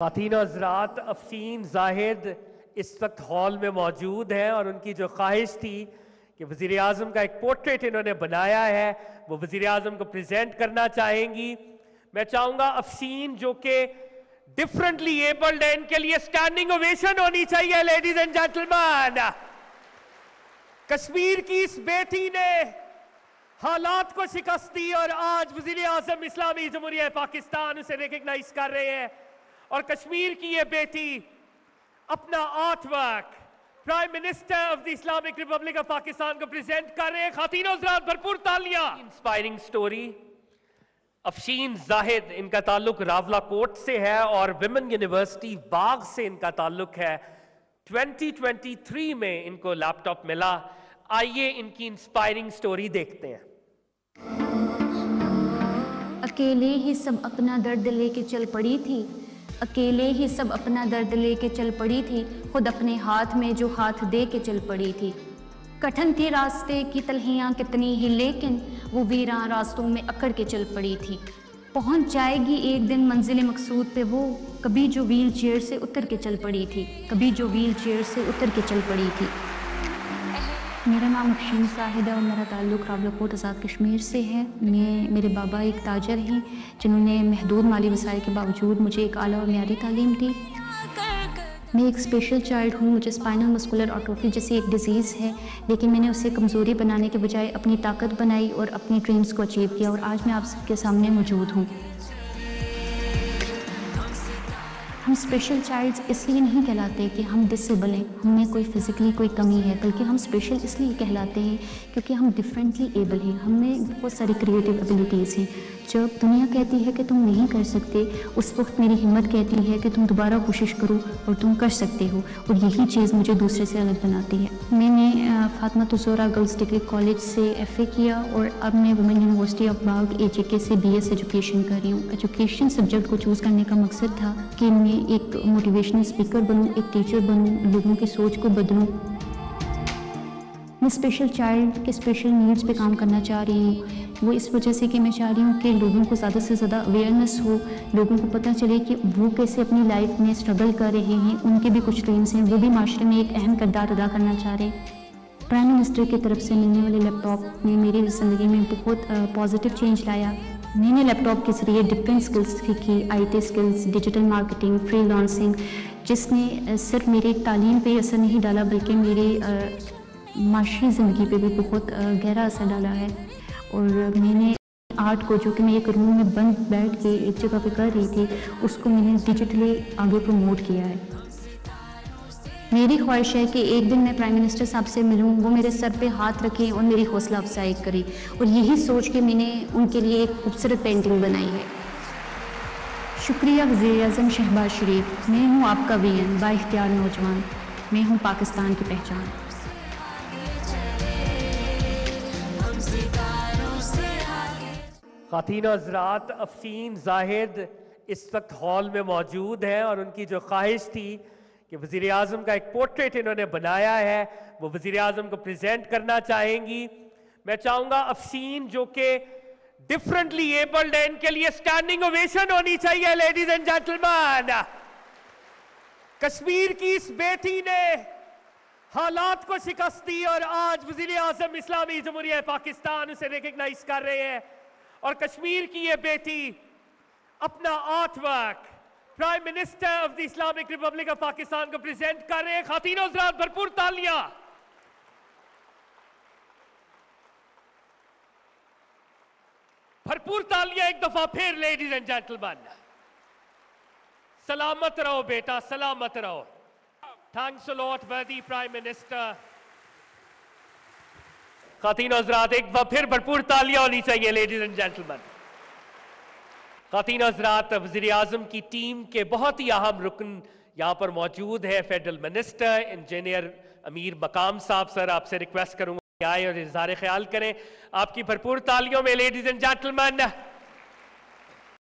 خواتین و حضرات، افشین زاہد اس وقت ہال میں موجود ہیں اور ان کی جو خواہش تھی کہ وزیر اعظم کا ایک پورٹریٹ انہوں نے بنایا ہے وہ وزیر اعظم کو پریزنٹ کرنا چاہیں گی۔ میں چاہوں گا افشین جو کہ ڈیفرنٹلی ایبلڈ ہے، ان کے لیے سٹینڈنگ اویشن ہونی چاہیے لیڈیز اینڈ جینٹلمین۔ کشمیر کی اس بیٹی نے حالات کو شکست دی اور آج وزیر اعظم اسلامی جمہوریہ پاکستان اسے ریکگنائز کر رہے ہیں، اور کشمیر کی یہ بیٹی اپنا art work prime minister of the Islamic republic of Pakistan کو پریزنٹ کر رہے ہیں۔ خواتین و حضرات بھرپور تالیاں۔ انسپائرنگ سٹوری، افشین زاہد، ان کا تعلق راولا کوٹ سے ہے اور ویمن یونیورسٹی باغ سے ان کا تعلق ہے۔ 2023 میں ان کو لیپ ٹاپ ملا۔ آئیے ان کی انسپائرنگ سٹوری دیکھتے ہیں۔ اکیلے ہی سب اپنا درد لے کے چل پڑی تھی، اکیلے ہی سب اپنا درد لے کے چل پڑی تھی، خود اپنے ہاتھ میں جو ہاتھ دے کے چل پڑی تھی۔ کٹھن تھی راستے کی تلہیاں کتنی ہی، لیکن وہ ویراں راستوں میں اکڑ کے چل پڑی تھی۔ پہنچ جائے گی ایک دن منزل مقصود پہ وہ، کبھی جو ویل چیئر سے اتر کے چل پڑی تھی، کبھی جو ویل چیئر سے اتر کے چل پڑی تھی۔ میرا نام افشین زاہد ہے اور میرا تعلق راولا کوٹ آزاد کشمیر سے ہے۔ میرے بابا ایک تاجر ہیں جنہوں نے محدود مالی وسائل کے باوجود مجھے ایک اعلیٰ اور معیاری تعلیم دی۔ میں ایک اسپیشل چائلڈ ہوں، مجھے اسپائنل مسکولر آٹروفی جیسی ایک ڈیزیز ہے، لیکن میں نے اسے کمزوری بنانے کے بجائے اپنی طاقت بنائی اور اپنی ڈریمز کو اچیو کیا، اور آج میں آپ سب کے سامنے موجود ہوں۔ ہم اسپیشل چائلڈز اس لیے نہیں کہلاتے کہ ہم ڈسیبل ہیں، ہم میں کوئی فزیکلی کوئی کمی ہے، بلکہ ہم اسپیشل اس لیے کہلاتے ہیں کیونکہ ہم ڈفرینٹلی ایبل ہیں، ہم میں بہت ساری کریٹیو ایبیلیٹیز ہیں۔ جب دنیا کہتی ہے کہ تم نہیں کر سکتے، اس وقت میری ہمت کہتی ہے کہ تم دوبارہ کوشش کرو اور تم کر سکتے ہو، اور یہی چیز مجھے دوسرے سے الگ بناتی ہے۔ میں نے فاطمہ الزہرا گرلز ڈگری کالج سے FA کیا اور اب میں women university of Bagh AJK سے BS ایجوکیشن کر رہی ہوں۔ ایجوکیشن سبجیکٹ کو چوز کرنے کا مقصد تھا کہ میں ایک موٹیویشنل اسپیکر بنوں، ایک ٹیچر بنوں، لوگوں کی سوچ کو بدلوں۔ میں اسپیشل چائلڈ کے اسپیشل نیڈز پہ کام کرنا چاہ رہی ہوں، وہ اس وجہ سے کہ میں چاہ رہی ہوں کہ لوگوں کو زیادہ سے زیادہ اویئرنیس ہو، لوگوں کو پتہ چلے کہ وہ کیسے اپنی لائف میں اسٹرگل کر رہے ہیں، ان کے بھی کچھ ڈریمز ہیں، وہ بھی معاشرے میں ایک اہم کردار ادا کرنا چاہ رہے ہیں۔ پرائم منسٹر کی طرف سے ملنے والے لیپ ٹاپ نے میری زندگی میں بہت پازیٹیو چینج لایا۔ میں نے لیپ ٹاپ کے ذریعے ڈفرینٹ اسکلس سیکھی، IT skills, digital marketing, free lancing, جس نے صرف میری تعلیم پہ اثر نہیں ڈالا بلکہ میری معاشی زندگی پہ بھی بہت گہرا اثر ڈالا ہے۔ اور میں نے آرٹ کو، جو کہ میں ایک روم میں بند بیٹھ کے ایک جگہ پہ کر رہی تھی، اس کو میں نے ڈیجیٹلی آگے پروموٹ کیا ہے۔ میری خواہش ہے کہ ایک دن میں پرائم منسٹر صاحب سے ملوں، وہ میرے سر پہ ہاتھ رکھیں اور میری حوصلہ افزائی کریں، اور یہی سوچ کے میں نے ان کے لیے ایک خوبصورت پینٹنگ بنائی ہے۔ شکریہ وزیر اعظم شہباز شریف، میں ہوں آپ کا وین، با اختیار نوجوان، میں ہوں پاکستان کی پہچان۔ خواتین و حضرات، افشین زاہد اس وقت ہال میں موجود ہیں اور ان کی جو خواہش تھی کہ وزیر اعظم کا ایک پورٹریٹ انہوں نے بنایا ہے وہ وزیر اعظم کو پریزنٹ کرنا چاہیں گی۔ میں چاہوں گا افشین جو کہ ڈیفرنٹلی ایبلڈ ہے، ان کے لیے سٹینڈنگ اویشن ہونی چاہیے لیڈیز اینڈ جینٹلمین۔ کشمیر کی اس بیٹی نے حالات کو شکست دی اور آج وزیر اعظم اسلامی جمہوریہ پاکستان اسے ریکگنائز کر رہے ہیں، اور کشمیر کی یہ بیٹی اپنا art work prime minister of the Islamic republic of Pakistan کو پریزنٹ کر رہے ہیں۔ خواتین و حضرات بھرپور تالیاں۔ بھرپور تالیاں ایک دفعہ پھر لیڈیز اینڈ جینٹلمین۔ سلامت رہو بیٹا، سلامت رہو۔ Thanks a lot worthy prime minister. خواتین و حضرات ایک بار پھر بھرپور تالیاں ہونی چاہیے لیڈیز اینڈ جینٹلمین۔ خواتین و حضرات، وزیر اعظم کی ٹیم کے بہت ہی اہم رکن یہاں پر موجود ہے، فیڈرل منسٹر انجینئر امیر مقام صاحب۔ سر آپ سے ریکویسٹ کروں گا کہ آئے اور اظہار خیال کریں۔ آپ کی بھرپور تالیوں میں لیڈیز اینڈ جینٹلمین۔